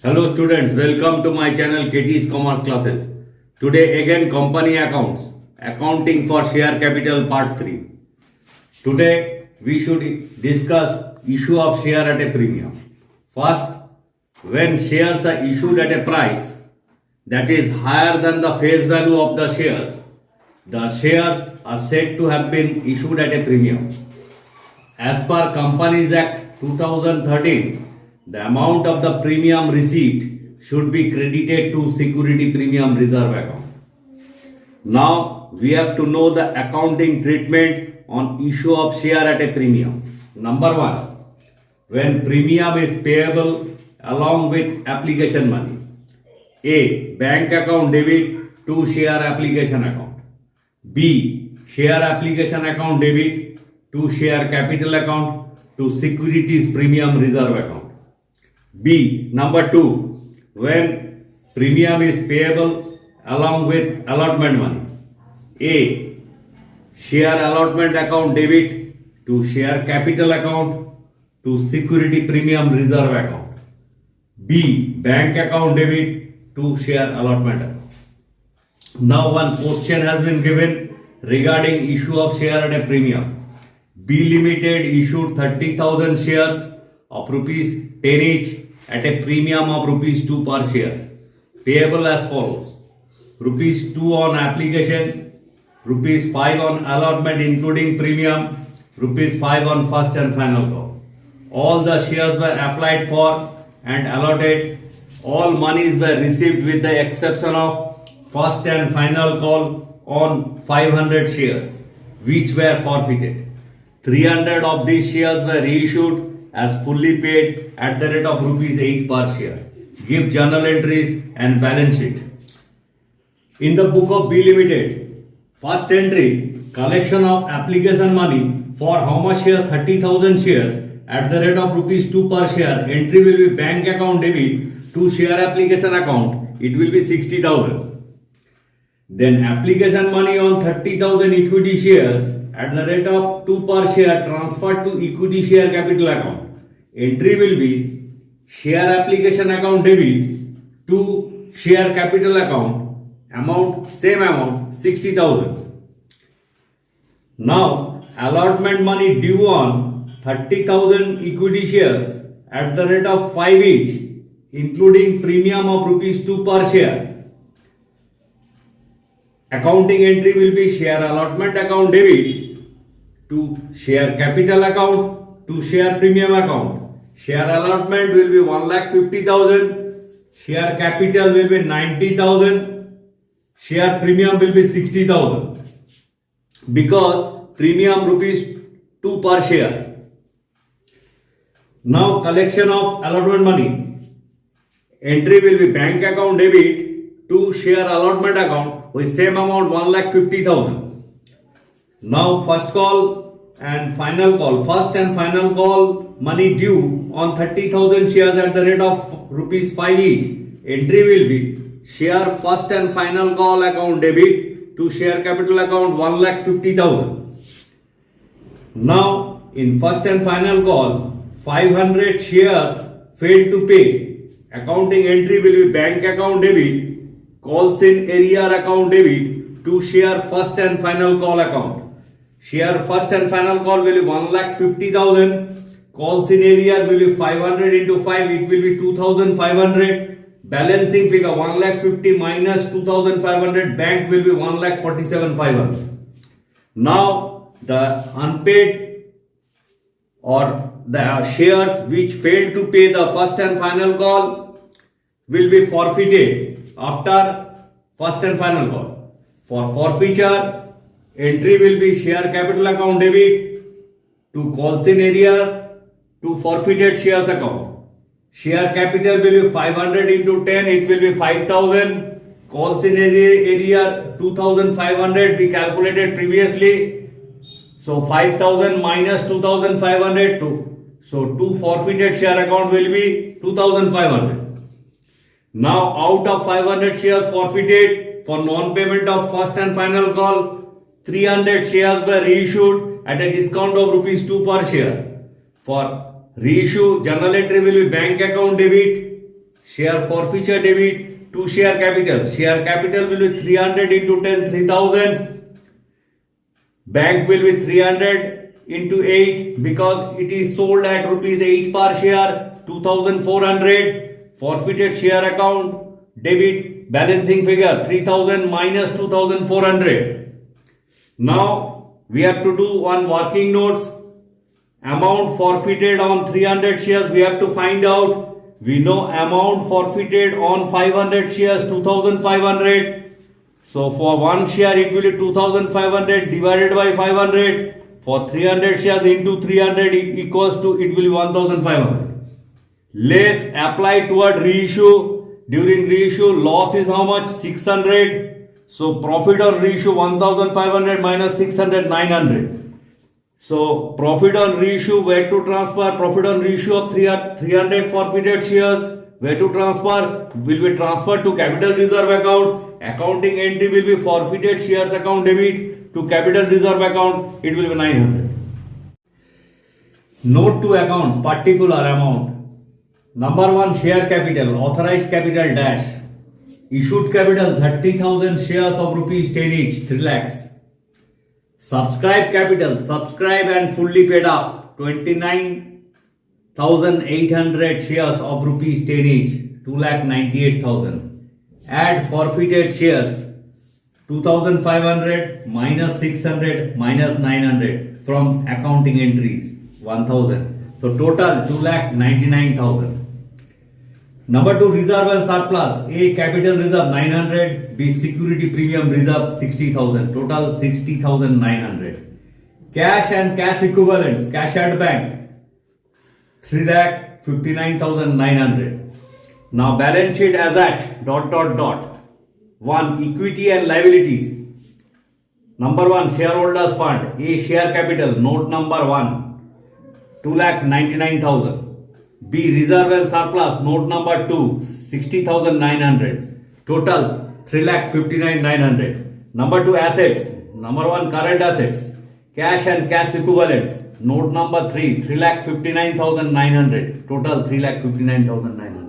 Hello students, welcome to my channel KT's Commerce Classes. Today again company accounts, accounting for share capital part 3. Today we should discuss issue of share at a premium. First, when shares are issued at a price that is higher than the face value of the shares are said to have been issued at a premium. As per Companies Act 2013, the amount of the premium received should be credited to security premium reserve account. Now we have to know the accounting treatment on issue of share at a premium. Number 1, when premium is payable along with application money. A. Bank account debit to share application account. B. Share application account debit to share capital account to securities premium reserve account. B. Number 2, when premium is payable along with allotment money. A. Share allotment account debit to share capital account to security premium reserve account. B. Bank account debit to share allotment account. Now one question has been given regarding issue of share at a premium. B Limited issued 30,000 shares of rupees 10 each at a premium of rupees 2 per share, payable as follows: rupees 2 on application, rupees 5 on allotment including premium, rupees 5 on first and final call. All the shares were applied for and allotted. All monies were received with the exception of first and final call on 500 shares, which were forfeited. 300 of these shares were reissued as fully paid at the rate of rupees 8 per share. Give journal entries and balance sheet. In the book of B Limited, first entry, collection of application money for how much share? 30,000 shares at the rate of rupees 2 per share. Entry will be bank account debit to share application account. It will be 60,000. Then application money on 30,000 equity shares at the rate of 2 per share transferred to equity share capital account. Entry will be share application account debit to share capital account. Amount, same amount, 60,000. Now allotment money due on 30,000 equity shares at the rate of 5 each, including premium of rupees 2 per share. Accounting entry will be share allotment account debit to share capital account to share premium account. Share allotment will be 1,50,000. Share capital will be 90,000. Share premium will be 60,000. Because premium rupees 2 per share. Now collection of allotment money. Entry will be bank account debit to share allotment account with same amount 1,50,000. Now first call and final call. First and final call money due on 30,000 shares at the rate of rupees 5 each. Entry will be share first and final call account debit to share capital account 1,50,000. Now in first and final call 500 shares failed to pay. Accounting entry will be bank account debit, calls in arrear account debit to share first and final call account. Share first and final call will be 1,50,000. Calls in arrear will be 500 into 5. It will be 2,500. Balancing figure 1,50,000 minus 2,500. Bank will be 1,47,500. Now the unpaid or the shares which failed to pay the first and final call will be forfeited after first and final call. For forfeiture, entry will be share capital account debit to calls in arrear to forfeited shares account. Share capital will be 500 into 10, it will be 5,000. Calls in arrear 2,500 we calculated previously. So 5,000 minus 2,500 so 2 forfeited share account will be 2,500. Now out of 500 shares forfeited for non-payment of first and final call, 300 shares were reissued at a discount of rupees 2 per share. For reissue, journal entry will be bank account debit, Share forfeiture debit to share capital. Share capital will be 300 into 10, 3000. Bank will be 300 into 8 because it is sold at rupees 8 per share, 2400. Forfeited share account debit balancing figure 3000 minus 2400. Now we have to do one working notes. Amount forfeited on 300 shares we have to find out. We know amount forfeited on 500 shares 2500. So for one share it will be 2500 divided by 500. For 300 shares into 300 equals to it will be 1500. Less apply toward reissue. During reissue loss is how much? 600. So profit on reissue 1500 minus 600 900. So profit on reissue where to transfer? Profit on reissue of 300 forfeited shares where to transfer? Will be transferred to capital reserve account. Accounting entry will be forfeited shares account debit to capital reserve account. It will be 900. Note to accounts particular amount. Number 1 share capital authorized capital dash issued capital 30,000 shares of rupees 10 each 3 lakhs. Subscribed capital subscribe and fully paid up 29,800 shares of rupees 10 each 2,98,000. Add forfeited shares 2,500 minus 600 minus 900 from accounting entries 1,000. So total 2,99,000. Number 2 reserve and surplus. A capital reserve 900. B security premium reserve 60,000. Total 60,900. Cash and cash equivalents. Cash at bank 3,59,900. Now balance sheet as at ... 1. Equity and liabilities. Number 1 shareholders fund. A share capital note number 1 2,99,000. B reserve and surplus note number 2 60,900. Total 3,59,900. Number 2 assets. Number 1 current assets. Cash and cash equivalents. Note number 3 3,59,900. Total 3,59,900.